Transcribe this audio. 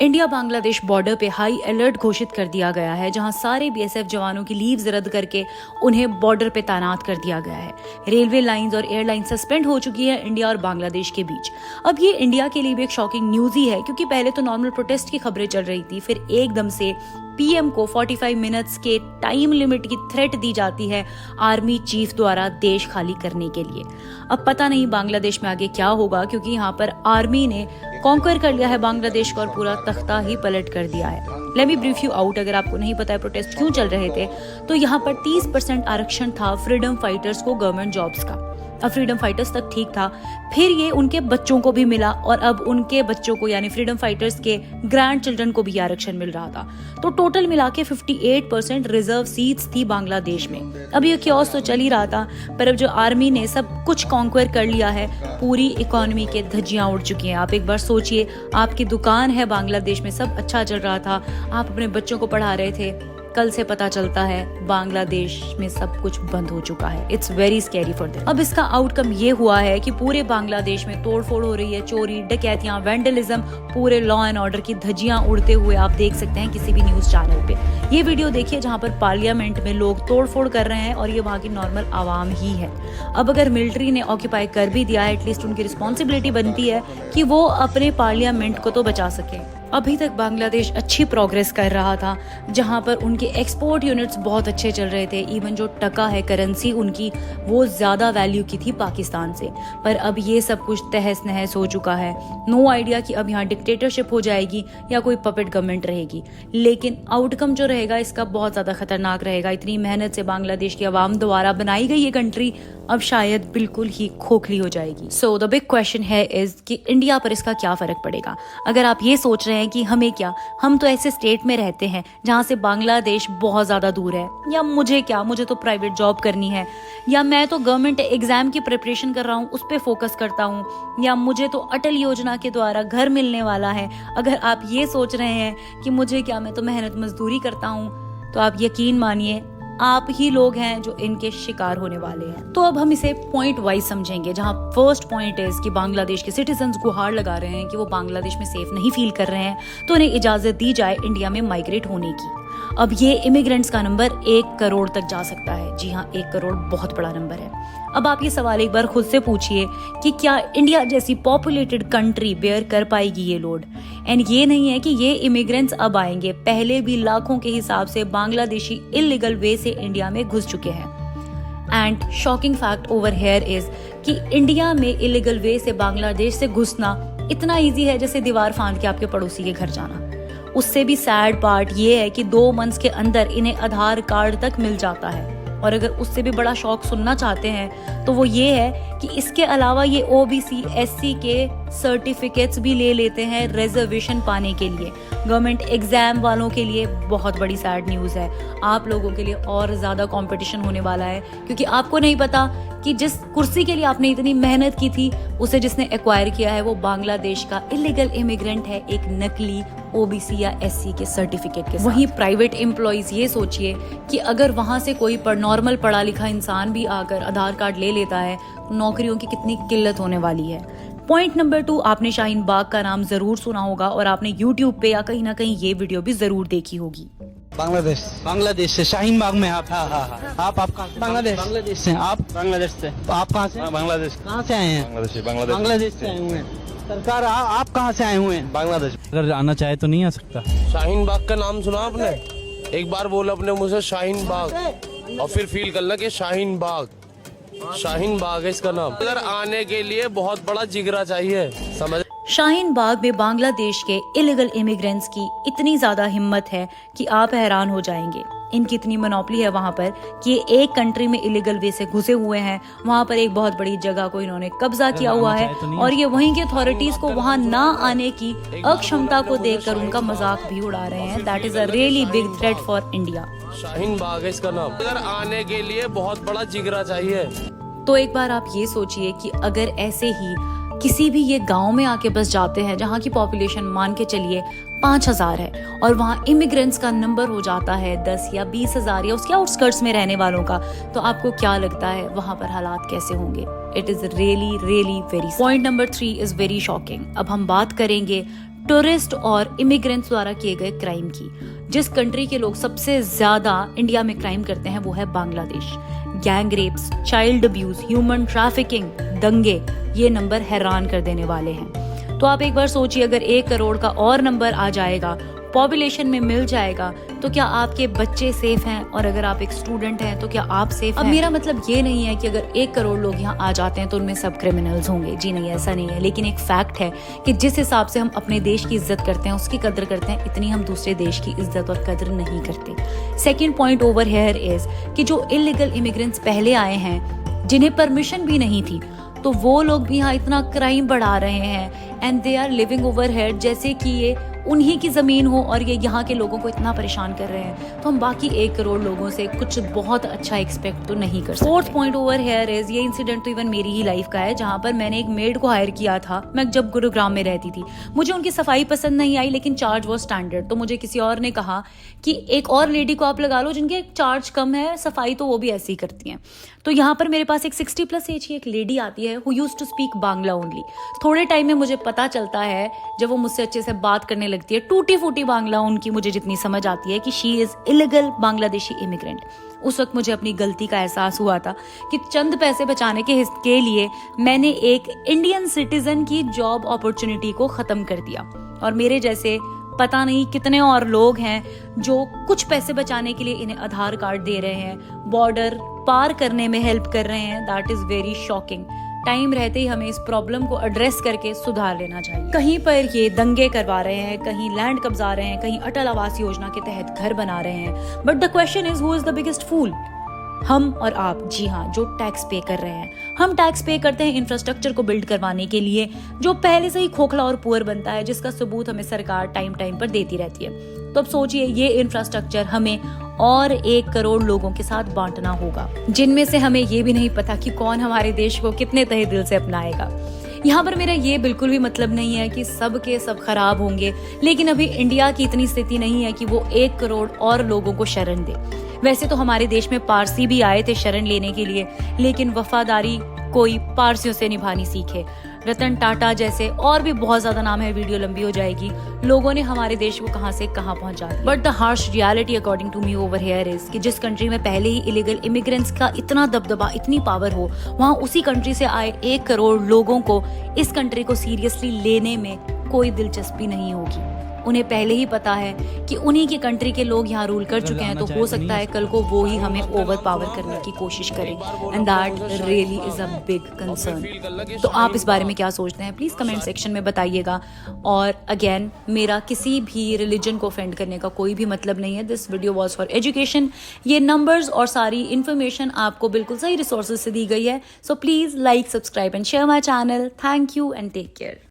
India Bangladesh border पे high alert घोषित कर दिया गया है, जहां सारे बीएसएफ जवानों की लीव्स रद्द करके उन्हें बॉर्डर पे तैनात कर दिया गया है। रेलवे लाइंस और एयरलाइन सस्पेंड हो चुकी है इंडिया और बांग्लादेश के बीच। अब ये इंडिया के लिए भी एक शॉकिंग न्यूज ही है, क्योंकि पहले तो नॉर्मल प्रोटेस्ट की खबरें चल रही थी, फिर एकदम से पीएम को 45 मिनट्स के टाइम लिमिट की थ्रेट दी जाती है आर्मी चीफ द्वारा देश खाली करने के लिए। अब पता नहीं बांग्लादेश में आगे क्या होगा, क्योंकि यहाँ पर आर्मी ने कॉन्कर कर लिया है बांग्लादेश को और पूरा तख्ता ही पलट कर दिया है। Let me brief you out, अगर आपको नहीं पता है प्रोटेस्ट क्यों चल रहे थे, तो यहाँ पर 30% आरक्षण था फ्रीडम फाइटर्स को गवर्नमेंट जॉब्स का। अब फ्रीडम फाइटर्स तक ठीक था, फिर ये उनके बच्चों को भी मिला और अब उनके बच्चों को यानी फ्रीडम फाइटर्स के ग्रैंड चिल्ड्रन को भी आरक्षण मिल रहा था। तो टोटल मिला के 58% रिजर्व सीट्स थी बांग्लादेश में। अब ये क्योस तो चल ही रहा था, पर अब जो आर्मी ने सब कुछ कॉन्क्वेर कर लिया है, पूरी इकोनॉमी के धज्जियां उड़ चुकी हैं। आप एक बार सोचिए, आपकी दुकान है बांग्लादेश में, सब अच्छा चल रहा था, आप अपने बच्चों को पढ़ा रहे थे, कल से पता चलता है बांग्लादेश में सब कुछ बंद हो चुका है। It's very scary for them. अब इसका आउटकम ये हुआ है कि पूरे बांग्लादेश में तोड़फोड़ हो रही है, चोरी, डकैतियां, वैंडलिज्म, पूरे लॉ एंड ऑर्डर की धज्जियां उड़ते हुए आप देख सकते हैं किसी भी न्यूज चैनल पे। ये वीडियो देखिए जहां पर पार्लियामेंट में लोग तोड़फोड़ कर रहे हैं और ये वहां की नॉर्मल आवाम ही है। अब अगर मिलिट्री ने ऑक्यूपाई कर भी दिया है, एटलीस्ट उनकी रिस्पॉन्सिबिलिटी बनती है कि वो अपने पार्लियामेंट को तो बचा सके। अभी तक बांग्लादेश अच्छी प्रोग्रेस कर रहा था, जहां पर उनके एक्सपोर्ट यूनिट्स बहुत अच्छे चल रहे थे। इवन जो टका है करेंसी उनकी, वो ज्यादा वैल्यू की थी पाकिस्तान से। पर अब ये सब कुछ तहस नहस हो चुका है। नो आइडिया कि अब यहाँ डिक्टेटरशिप हो जाएगी या कोई पपेट गवर्नमेंट रहेगी, लेकिन आउटकम जो रहेगा इसका बहुत ज्यादा खतरनाक रहेगा। इतनी मेहनत से बांग्लादेश की आवाम द्वारा बनाई गई ये कंट्री अब शायद बिल्कुल ही खोखली हो जाएगी। सो द बिग क्वेश्चन है इज कि इंडिया पर इसका क्या फर्क पड़ेगा। अगर आप ये सोच रहे हैं कि हमें क्या, हम तो ऐसे स्टेट में रहते हैं जहां से बांग्लादेश बहुत ज्यादा दूर है, या मुझे क्या, मुझे तो प्राइवेट जॉब करनी है, या मैं तो गवर्नमेंट एग्जाम की प्रिपरेशन कर रहा हूँ, उस पर फोकस करता हूँ, या मुझे तो अटल योजना के द्वारा घर मिलने वाला है। अगर आप ये सोच रहे हैं कि मुझे क्या, मैं तो मेहनत मजदूरी करता हूँ, तो आप यकीन मानिए आप ही लोग हैं जो इनके शिकार होने वाले हैं। तो अब हम इसे पॉइंट वाइज समझेंगे, जहां फर्स्ट पॉइंट इज कि बांग्लादेश के सिटीजन्स गुहार लगा रहे हैं कि वो बांग्लादेश में सेफ नहीं फील कर रहे हैं, तो उन्हें इजाजत दी जाए इंडिया में माइग्रेट होने की। अब ये इमिग्रेंट्स का नंबर 1 करोड़ तक जा सकता है। जी हाँ, 1 करोड़ बहुत बड़ा नंबर है। अब आप ये सवाल एक बार खुद से पूछिए कि क्या इंडिया जैसी पॉपुलेटेड कंट्री बेयर कर पाएगी ये लोड। एंड ये नहीं है कि ये इमिग्रेंट्स अब आएंगे, पहले भी लाखों के हिसाब से बांग्लादेशी इलीगल वे से इंडिया में घुस चुके हैं। And shocking fact over here is कि इंडिया में इलीगल वे से बांग्लादेश से घुसना इतना ईजी है जैसे दीवार फांद के आपके पड़ोसी के घर जाना। उससे भी सैड पार्ट ये है कि 2 मंथ्स के अंदर इन्हें आधार कार्ड तक मिल जाता है। और अगर उससे भी बड़ा शौक सुनना चाहते हैं तो वो ये है कि इसके अलावा ये ओबीसी एससी के सर्टिफिकेट्स भी ले लेते हैं रिजर्वेशन पाने के लिए। गवर्नमेंट एग्जाम वालों के लिए बहुत बड़ी सैड न्यूज़ है। आप लोगों के लिए और ज़्यादा कंपटीशन होने वाला है, क्योंकि आपको नहीं पता कि जिस कुर्सी के लिए आपने इतनी मेहनत की थी, उसे जिसने एक्वायर किया है वो बांग्लादेश का इलीगल इमिग्रेंट है, एक नकली ओबीसी या एससी के सर्टिफिकेट के साथ। वहीं प्राइवेट एम्प्लॉइज ये सोचिए कि अगर वहां से कोई नॉर्मल पढ़ा लिखा इंसान भी आकर आधार कार्ड ले लेता है, नौकरियों की कितनी किल्लत होने वाली है। पॉइंट नंबर 2, आपने शाहीन बाग का नाम जरूर सुना होगा और आपने यूट्यूब पे या कहीं ना कहीं ये वीडियो भी जरूर देखी होगी। बांग्लादेश से शाहीन बाग में आप। हाँ। आप कहाँ से? बांग्लादेश से। आप बांग्लादेश से? आप कहाँ से? बांग्लादेश। कहाँ से आए हैं? बांग्लादेश से आए हुए हैं। सरकार आप कहाँ से आए हुए हैं? बांग्लादेश। अगर आना चाहे तो नहीं आ सकता। शाहीन बाग का नाम सुना आपने? एक बार बोला अपने मुँह से शाहीन बाग, और फिर फील करना कि शाहीन बाग है इसका नाम। अगर आने के लिए बहुत बड़ा जिगरा चाहिए, समझ। शाहीन बाग में बांग्लादेश के इलीगल इमिग्रेंट्स की इतनी ज्यादा हिम्मत है कि आप हैरान हो जाएंगे। इनकी इतनी मोनोपोली है वहां पर कि ये एक कंट्री में इलीगल वे से घुसे हुए हैं। वहां पर एक बहुत बड़ी जगह को इन्होंने कब्जा किया हुआ है और ये वहीं के अथॉरिटीज को वहां ना आने की अक्षमता को देखकर उनका मजाक भी उड़ा रहे हैं। That is a really big threat for India. Shaheen Bagh है इसका नाम। अगर आने के लिए बहुत बड़ा जिगरा चाहिए। तो एक बार आप ये सोचिए कि अगर ऐसे ही किसी भी ये गांव में आके बस जाते हैं जहां की पॉपुलेशन मान के चलिए 5000 है और वहां इमिग्रेंट्स का नंबर हो जाता है 10 या 20 हजार या उसके आउटस्कर्ट्स में रहने वालों का, तो आपको क्या लगता है वहां पर हालात कैसे होंगे। It is really very. Point number 3 is very shocking. अब हम बात करेंगे टूरिस्ट और इमिग्रेंट्स द्वारा किए गए क्राइम की। जिस कंट्री के लोग सबसे ज्यादा इंडिया में क्राइम करते हैं वो है Bangladesh. Gang rapes, child abuse, human trafficking, दंगे, ये नंबर हैरान कर देने वाले हैं। तो आप एक बार सोचिए, अगर 1 करोड़ का और नंबर आ जाएगा, पॉपुलेशन में मिल जाएगा, तो क्या आपके बच्चे सेफ हैं? और अगर आप एक स्टूडेंट हैं तो क्या आप सेफ हैं? अब मेरा मतलब ये नहीं है कि अगर 1 करोड़ लोग यहाँ आ जाते हैं तो उनमें सब क्रिमिनल्स होंगे। जी नहीं, ऐसा नहीं है। लेकिन एक फैक्ट है कि जिस हिसाब से हम अपने देश की इज्जत करते हैं, उसकी कदर करते हैं, इतनी हम दूसरे देश की इज्जत और कदर नहीं करते। Second point over here is कि जो इलीगल इमिग्रेंट्स पहले आए हैं, जिन्हें परमिशन भी नहीं थी, तो वो लोग भी यहाँ इतना क्राइम बढ़ा रहे हैं and they are living over head, जैसे कि ये उन्हीं की ज़मीन हो और ये यहाँ के लोगों को इतना परेशान कर रहे हैं। तो हम बाकी 1 करोड़ लोगों से कुछ बहुत अच्छा एक्सपेक्ट तो नहीं कर सकते। Fourth point over here is, ये इंसिडेंट तो इवन मेरी ही लाइफ का है, जहाँ पर मैंने एक मेड को हायर किया था। मैं जब गुरुग्राम में रहती थी, मुझे उनकी सफाई पसंद नहीं आई, लेकिन चार्ज वो स्टैंडर्ड। तो मुझे किसी और ने कहा कि एक और लेडी को आप लगा लो जिनके चार्ज कम है, सफाई तो वो भी ऐसी ही करती हैं। तो यहाँ पर मेरे पास एक 60+ एज की एक लेडी आती है who used to speak Bangla only. थोड़े टाइम में मुझे पता चलता है, जब वो मुझसे अच्छे से बात करने लगती है, टूटी फूटी बांग्ला उनकी मुझे जितनी समझ आती है, कि she is illegal Bangladeshi immigrant. उस वक्त मुझे अपनी गलती का एहसास हुआ था कि चंद पैसे बचाने के लिए मैंने एक इंडियन सिटीजन की जॉब अपॉर्चुनिटी को खत्म कर दिया। और मेरे जैसे पता नहीं कितने और लोग हैं जो कुछ पैसे बचाने के लिए इन्हें आधार कार्ड दे रहे हैं, बॉर्डर पार करने में हेल्प कर रहे हैं। That is very shocking. Time रहते ही हमें इस प्रॉब्लम को एड्रेस करके सुधार लेना चाहिए। कहीं पर ये दंगे करवा रहे हैं, कहीं लैंड कब्जा रहे हैं, कहीं अटल आवास योजना के तहत घर बना रहे हैं, but the question is who is the biggest fool? हम और आप। जी हाँ, जो टैक्स पे कर रहे हैं। हम टैक्स पे करते हैं इंफ्रास्ट्रक्चर को बिल्ड करवाने के लिए, जो पहले से ही खोखला और पुअर बनता है, जिसका सबूत हमें सरकार टाइम टाइम पर देती रहती है। तो अब सोचिए, ये इंफ्रास्ट्रक्चर हमें और 1 करोड़ लोगों के साथ बांटना होगा, जिनमें से हमें ये भी नहीं पता कि कौन हमारे देश को कितने तहे दिल से अपनाएगा। यहाँ पर मेरा ये बिल्कुल भी मतलब नहीं है कि सब के सब खराब होंगे, लेकिन अभी इंडिया की इतनी स्थिति नहीं है कि वो 1 करोड़ और लोगों को शरण दे। वैसे तो हमारे देश में पारसी भी आए थे शरण लेने के लिए, लेकिन वफादारी कोई पारसियों से निभानी सीखे। रतन टाटा जैसे और भी बहुत ज्यादा नाम है, वीडियो लंबी हो जाएगी। लोगों ने हमारे देश को कहां से कहां पहुंचा दिया। But the harsh reality according to me over here is कि जिस कंट्री में पहले ही इलीगल इमिग्रेंट्स का इतना दबदबा, इतनी पावर हो, वहां उसी कंट्री से आए 1 करोड़ लोगों को इस कंट्री को सीरियसली लेने में कोई दिलचस्पी नहीं होगी। उन्हें पहले ही पता है कि उन्हीं की कंट्री के लोग यहाँ रूल कर चुके हैं, तो हो सकता है कल को वो ही हमें ओवर पावर करने की कोशिश करें, and that really is a big concern. तो आप इस बारे में क्या सोचते हैं, प्लीज कमेंट सेक्शन में बताइएगा। और अगेन, मेरा किसी भी रिलीजन को ऑफेंड करने का कोई भी मतलब नहीं है। This video was for education. ये नंबर्स और सारी इन्फॉर्मेशन आपको बिल्कुल सही रिसोर्सेज से दी गई है। So please like, subscribe and share my channel. Thank you and take care.